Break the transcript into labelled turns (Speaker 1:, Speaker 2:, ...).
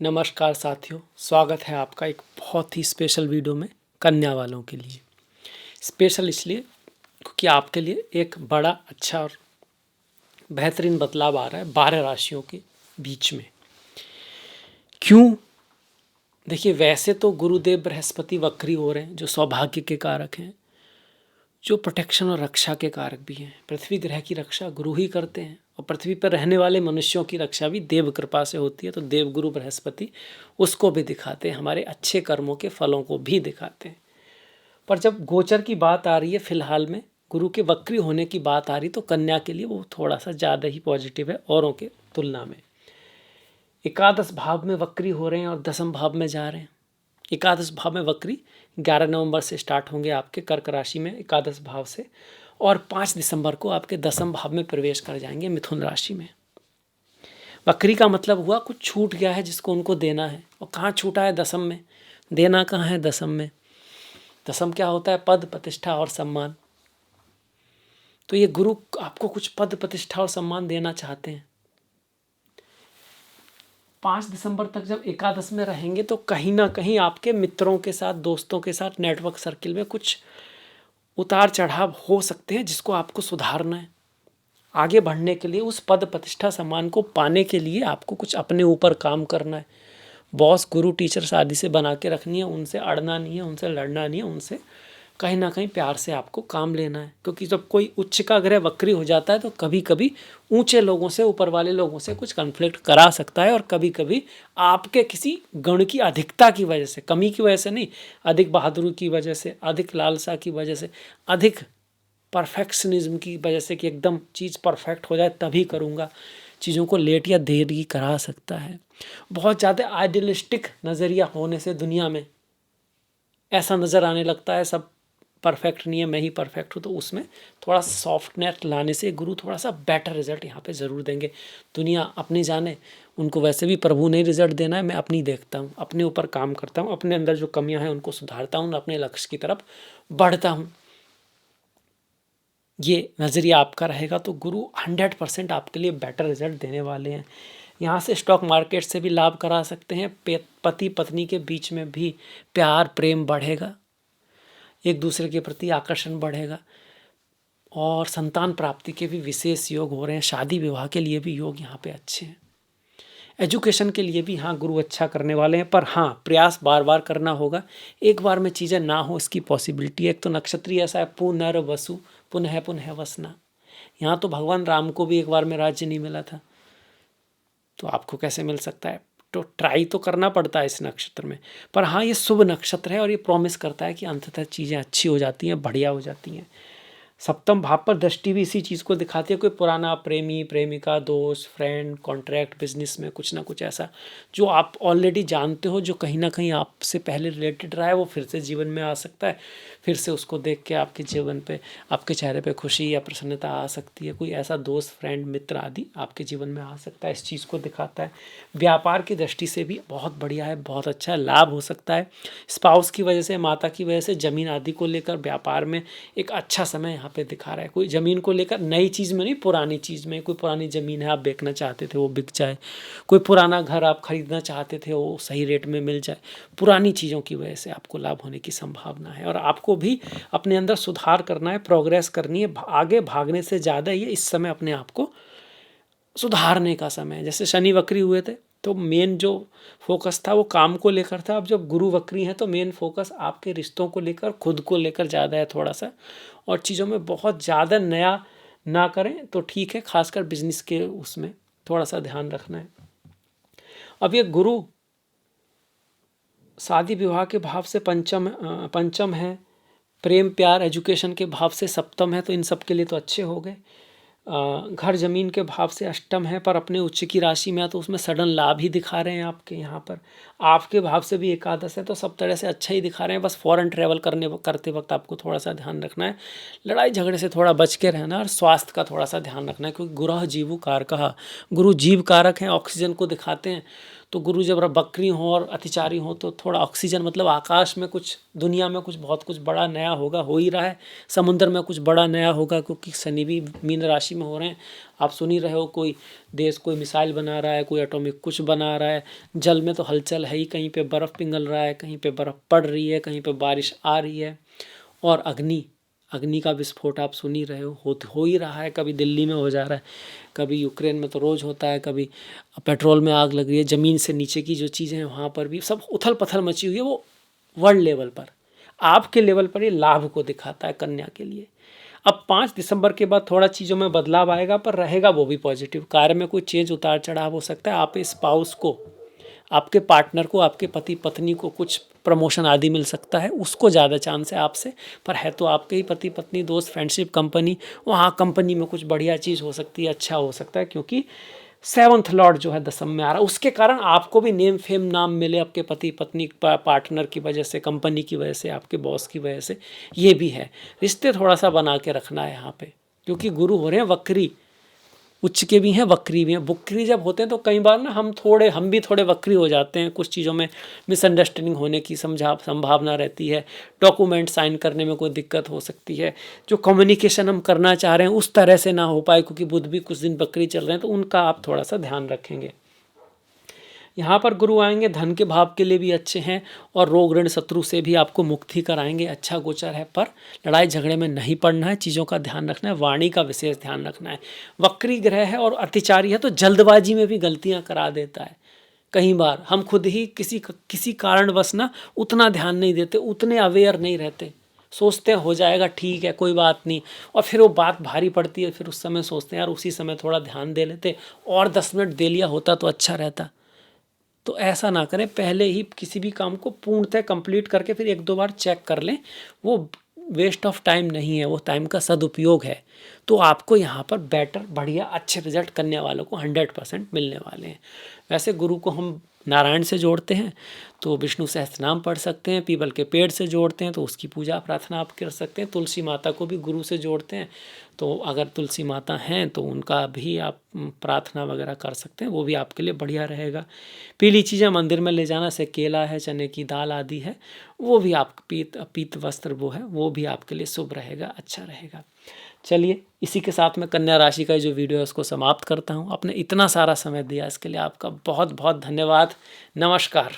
Speaker 1: नमस्कार साथियों, स्वागत है आपका एक बहुत ही स्पेशल वीडियो में कन्या वालों के लिए। स्पेशल इसलिए क्योंकि आपके लिए एक बड़ा अच्छा और बेहतरीन बदलाव आ रहा है 12 राशियों के बीच में। क्यों? देखिए, वैसे तो गुरुदेव बृहस्पति वक्री हो रहे हैं जो सौभाग्य के कारक हैं, जो प्रोटेक्शन और रक्षा के कारक भी हैं। पृथ्वी ग्रह की रक्षा गुरु ही करते हैं और पृथ्वी पर रहने वाले मनुष्यों की रक्षा भी देव कृपा से होती है। तो देव गुरु बृहस्पति उसको भी दिखाते हैं, हमारे अच्छे कर्मों के फलों को भी दिखाते हैं। पर जब गोचर की बात आ रही है, फिलहाल में गुरु के वक्री होने की बात आ रही, तो कन्या के लिए वो थोड़ा सा ज़्यादा ही पॉजिटिव है औरों के तुलना में। एकादश भाव में वक्री हो रहे हैं और दसम भाव में जा रहे हैं। एकादश भाव में वक्री 11 नवंबर से स्टार्ट होंगे आपके कर्क राशि में एकादश भाव से, और 5 दिसंबर को आपके दसम भाव में प्रवेश कर जाएंगे मिथुन राशि में। वक्री का मतलब हुआ कुछ छूट गया है जिसको उनको देना है, और कहाँ छूटा है? दसम में। देना कहाँ है? दसम में। दसम क्या होता है? पद, प्रतिष्ठा और सम्मान। तो ये गुरु आपको कुछ पद, प्रतिष्ठा और सम्मान देना चाहते हैं। 5 दिसंबर तक जब एकादश में रहेंगे तो कहीं ना कहीं आपके मित्रों के साथ, दोस्तों के साथ, नेटवर्क सर्किल में कुछ उतार चढ़ाव हो सकते हैं जिसको आपको सुधारना है। आगे बढ़ने के लिए, उस पद, प्रतिष्ठा, सम्मान को पाने के लिए आपको कुछ अपने ऊपर काम करना है। बॉस, गुरु, टीचर्स आदि से बना के रखनी है, उनसे अड़ना नहीं है, उनसे लड़ना नहीं है, उनसे कहीं ना कहीं प्यार से आपको काम लेना है। क्योंकि जब कोई उच्च का ग्रह वक्री हो जाता है तो कभी कभी ऊंचे लोगों से, ऊपर वाले लोगों से कुछ कन्फ्लिक्ट करा सकता है, और कभी कभी आपके किसी गुण की अधिकता की वजह से, कमी की वजह से नहीं, अधिक बहादुरी की वजह से, अधिक लालसा की वजह से, अधिक परफेक्शनिज्म की वजह से कि एकदम चीज़ परफेक्ट हो जाए तभी करूँगा, चीज़ों को लेट या देरी करा सकता है। बहुत ज़्यादा आइडियलिस्टिक नज़रिया होने से दुनिया में ऐसा नज़र आने लगता है सब परफेक्ट नहीं है, मैं ही परफेक्ट हूँ, तो उसमें थोड़ा सॉफ्टनेस लाने से गुरु थोड़ा सा बेटर रिजल्ट यहाँ पे ज़रूर देंगे। दुनिया अपनी जाने, उनको वैसे भी प्रभु ने रिजल्ट देना है, मैं अपनी देखता हूँ, अपने ऊपर काम करता हूँ, अपने अंदर जो कमियाँ हैं उनको सुधारता हूँ, अपने लक्ष्य की तरफ बढ़ता हूँ। ये नज़रिया आपका रहेगा तो गुरु 100% आपके लिए बेटर रिजल्ट देने वाले हैं। यहाँ से स्टॉक मार्केट से भी लाभ करा सकते हैं। पति पत्नी के बीच में भी प्यार, प्रेम बढ़ेगा, एक दूसरे के प्रति आकर्षण बढ़ेगा, और संतान प्राप्ति के भी विशेष योग हो रहे हैं। शादी विवाह के लिए भी योग यहाँ पे अच्छे हैं। एजुकेशन के लिए भी हाँ गुरु अच्छा करने वाले हैं, पर हाँ प्रयास बार बार करना होगा। एक बार में चीज़ें ना हो इसकी पॉसिबिलिटी है। एक तो नक्षत्रीय ऐसा है पुनर्वसु, पुनः पुनः वसना। यहाँ तो भगवान राम को भी एक बार में राज्य नहीं मिला था, तो आपको कैसे मिल सकता है? तो ट्राई तो करना पड़ता है इस नक्षत्र में। पर हाँ, ये शुभ नक्षत्र है और ये प्रॉमिस करता है कि अंततः चीज़ें अच्छी हो जाती हैं, बढ़िया हो जाती हैं। सप्तम भाव पर दृष्टि भी इसी चीज़ को दिखाती है। कोई पुराना प्रेमी, प्रेमिका, दोस्त, फ्रेंड, कॉन्ट्रैक्ट, बिजनेस में कुछ ना कुछ ऐसा जो आप ऑलरेडी जानते हो, जो कहीं ना कहीं आपसे पहले रिलेटेड रहा है, वो फिर से जीवन में आ सकता है। फिर से उसको देख के आपके जीवन पे, आपके चेहरे पे खुशी या प्रसन्नता आ सकती है। कोई ऐसा दोस्त, फ्रेंड, मित्र आदि आपके जीवन में आ सकता है, इस चीज़ को दिखाता है। व्यापार की दृष्टि से भी बहुत बढ़िया है, बहुत अच्छा है, लाभ हो सकता है। स्पाउस की वजह से, माता की वजह से, ज़मीन आदि को लेकर व्यापार में एक अच्छा समय यहाँ पे दिखा रहा है। कोई ज़मीन को लेकर, नई चीज़ में नहीं, पुरानी चीज़ में, कोई पुरानी ज़मीन है आप बेचना चाहते थे वो बिक जाए, कोई पुराना घर आप खरीदना चाहते थे वो सही रेट में मिल जाए। पुरानी चीज़ों की वजह से आपको लाभ होने की संभावना है, और आपको भी अपने अंदर सुधार करना है, प्रोग्रेस करनी है। आगे भागने से ज़्यादा ये इस समय अपने आप को सुधारने का समय है। जैसे शनि वक्री हुए थे तो मेन जो फोकस था वो काम को लेकर था। अब जब गुरु वक्री हैं तो मेन फोकस आपके रिश्तों को लेकर, खुद को लेकर ज़्यादा है थोड़ा सा, और चीज़ों में बहुत ज़्यादा नया ना करें तो ठीक है। खासकर बिजनेस के उसमें थोड़ा सा ध्यान रखना है। अब ये गुरु शादी विवाह के भाव से पंचम है, प्रेम प्यार एजुकेशन के भाव से सप्तम है, तो इन सब के लिए तो अच्छे हो गए। घर जमीन के भाव से अष्टम है, पर अपने उच्च की राशि में है तो उसमें सडन लाभ ही दिखा रहे हैं आपके यहाँ पर। आपके भाव से भी एकादश है तो सब तरह से अच्छा ही दिखा रहे हैं। बस फॉरेन ट्रैवल करते वक्त आपको थोड़ा सा ध्यान रखना है, लड़ाई झगड़े से थोड़ा बच के रहना, और स्वास्थ्य का थोड़ा सा ध्यान रखना है, क्योंकि गुरु जीवु कारकः, गुरु जीव कारक हैं, ऑक्सीजन को दिखाते हैं। तो गुरु जब बकरी हो और अतिचारी हो तो थोड़ा ऑक्सीजन, मतलब आकाश में कुछ, दुनिया में कुछ बहुत कुछ बड़ा नया होगा, हो ही रहा है। समुद्र में कुछ बड़ा नया होगा क्योंकि शनि भी मीन राशि में हो रहे हैं। आप सुन ही रहे हो, कोई देश कोई मिसाइल बना रहा है, कोई एटॉमिक कुछ बना रहा है। जल में तो हलचल है ही, कहीं पे बर्फ़ पिघल रहा है, कहीं पे बर्फ़ पड़ रही है, कहीं पे बारिश आ रही है। और अग्नि, अग्नि का विस्फोट आप सुन ही रहे हो ही रहा है। कभी दिल्ली में हो जा रहा है, कभी यूक्रेन में तो रोज़ होता है, कभी पेट्रोल में आग लग रही है, ज़मीन से नीचे की जो चीज़ें हैं वहाँ पर भी सब उथल पथल मची हुई है। वो वर्ल्ड लेवल पर, आपके लेवल पर ये लाभ को दिखाता है कन्या के लिए। अब 5 दिसंबर के बाद थोड़ा चीज़ों में बदलाव आएगा, पर रहेगा वो भी पॉजिटिव। कार्य में कोई चेंज, उतार चढ़ाव हो सकता है। आप स्पाउस को, आपके पार्टनर को, आपके पति पत्नी को कुछ प्रमोशन आदि मिल सकता है, उसको ज़्यादा चांस है आपसे। पर है तो आपके ही पति पत्नी, दोस्त, फ्रेंडशिप, कंपनी, वहाँ कंपनी में कुछ बढ़िया चीज़ हो सकती है, अच्छा हो सकता है, क्योंकि 7th लॉर्ड जो है दशम में आ रहा है। उसके कारण आपको भी नेम फेम नाम मिले आपके पति पत्नी पार्टनर की वजह से, कंपनी की वजह से, आपके बॉस की वजह से, ये भी है। रिश्ते थोड़ा सा बना के रखना है यहाँ पे, क्योंकि गुरु हो रहे हैं वक्री, उच्च के भी हैं, वक्री भी हैं। वक्री जब होते हैं तो कई बार ना हम भी थोड़े वक्री हो जाते हैं, कुछ चीज़ों में मिसअंडरस्टैंडिंग होने की संभावना रहती है। डॉक्यूमेंट साइन करने में कोई दिक्कत हो सकती है। जो कम्युनिकेशन हम करना चाह रहे हैं उस तरह से ना हो पाए, क्योंकि बुध भी कुछ दिन वक्री चल रहे हैं, तो उनका आप थोड़ा सा ध्यान रखेंगे। यहाँ पर गुरु आएंगे, धन के भाव के लिए भी अच्छे हैं, और रोग ऋण शत्रु से भी आपको मुक्ति कराएंगे। अच्छा गोचर है, पर लड़ाई झगड़े में नहीं पड़ना है, चीज़ों का ध्यान रखना है, वाणी का विशेष ध्यान रखना है। वक्री ग्रह है और अतिचारी है, तो जल्दबाजी में भी गलतियाँ करा देता है। कई बार हम खुद ही किसी कारणवश ना उतना ध्यान नहीं देते, उतने अवेयर नहीं रहते, सोचते हो जाएगा, ठीक है, कोई बात नहीं, और फिर वो बात भारी पड़ती है। फिर उस समय सोचते हैं यार उसी समय थोड़ा ध्यान दे लेते, और 10 मिनट दे लिया होता तो अच्छा रहता। तो ऐसा ना करें, पहले ही किसी भी काम को पूर्णतः कंप्लीट करके फिर 1-2 बार चेक कर लें। वो वेस्ट ऑफ टाइम नहीं है, वो टाइम का सदुपयोग है। तो आपको यहाँ पर बेटर, बढ़िया, अच्छे रिजल्ट करने वालों को 100% मिलने वाले हैं। वैसे गुरु को हम नारायण से जोड़ते हैं तो विष्णु सहस्त्रनाम पढ़ सकते हैं, पीपल के पेड़ से जोड़ते हैं तो उसकी पूजा प्रार्थना आप कर सकते हैं, तुलसी माता को भी गुरु से जोड़ते हैं तो अगर तुलसी माता हैं तो उनका भी आप प्रार्थना वगैरह कर सकते हैं, वो भी आपके लिए बढ़िया रहेगा। पीली चीज़ें मंदिर में ले जाना, से केला है, चने की दाल आदि है, वो भी आप पीत वस्त्र वो है, वो भी आपके लिए शुभ रहेगा, अच्छा रहेगा। चलिए, इसी के साथ मैं कन्या राशि का जो वीडियो है उसको समाप्त करता हूँ। आपने इतना सारा समय दिया इसके लिए आपका बहुत बहुत धन्यवाद। नमस्कार।